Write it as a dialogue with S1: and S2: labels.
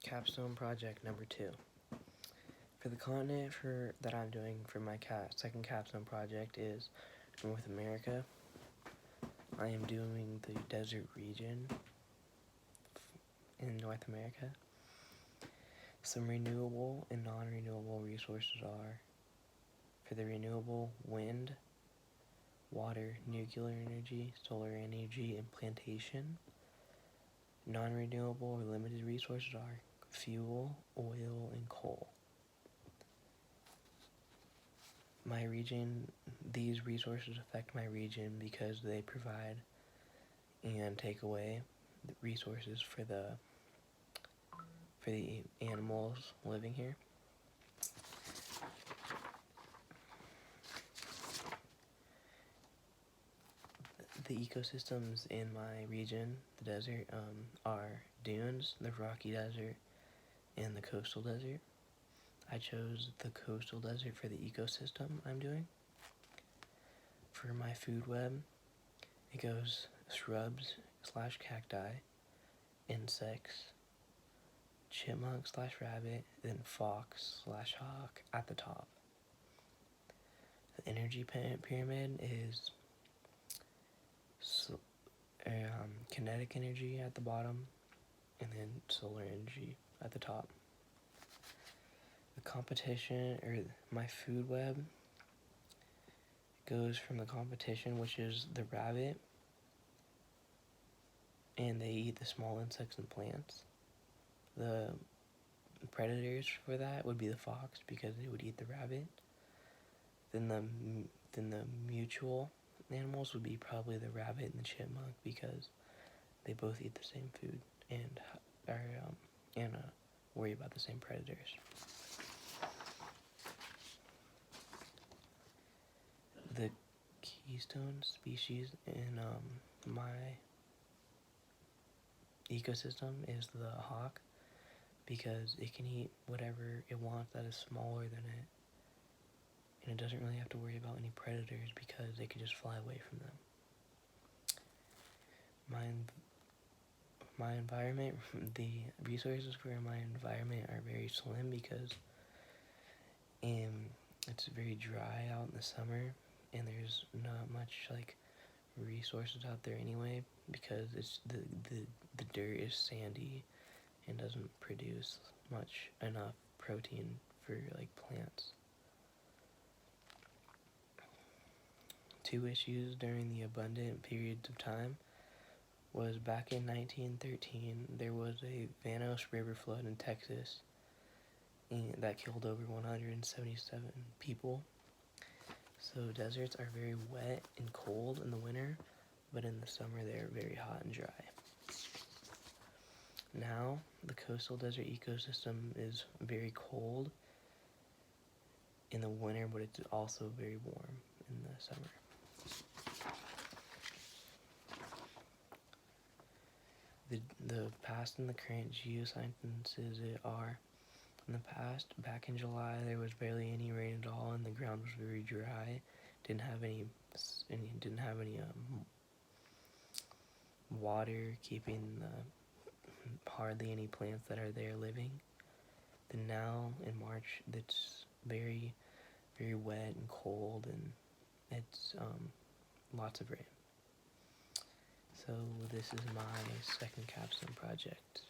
S1: Capstone project number 2. For the continent that I'm doing for my second capstone project is North America. I am doing the desert region in North America. Some renewable and non-renewable resources are, for the renewable, wind, water, nuclear energy, solar energy, and plantation. Non-renewable or limited resources are fuel, oil, and coal. My region, these resources affect my region because they provide and take away the resources for the animals living here. The ecosystems in my region, the desert, are dunes, the rocky desert, and the coastal desert. I chose the coastal desert for the ecosystem I'm doing. For my food web, it goes shrubs / cacti, insects, chipmunk / rabbit, then fox / hawk at the top. The energy pyramid is kinetic energy at the bottom, and then solar energy at the top. The competition, or my food web, goes from the competition, which is the rabbit, and they eat the small insects and plants. The predators for that would be the fox, because they would eat the rabbit. Then the mutual animals would be probably the rabbit and the chipmunk, because they both eat the same food and worry about the same predators. The keystone species in my ecosystem is the hawk, because it can eat whatever it wants that is smaller than it, and it doesn't really have to worry about any predators because it can just fly away from them. My environment, the resources for my environment are very slim because it's very dry out in the summer, and there's not much resources out there anyway, because it's the dirt is sandy and doesn't produce enough protein for plants. 2 issues during the abundant periods of time was back in 1913, there was a Vanos River flood in Texas that killed over 177 people. So deserts are very wet and cold in the winter, but in the summer they're very hot and dry. Now, the coastal desert ecosystem is very cold in the winter, but it's also very warm in the summer. The past and the current geosciences are, in the past, back in July, there was barely any rain at all, and the ground was very dry. Didn't have any water, keeping hardly any plants that are there living. Then now in March, it's very, very wet and cold, and it's lots of rain. So this is my second capstone project.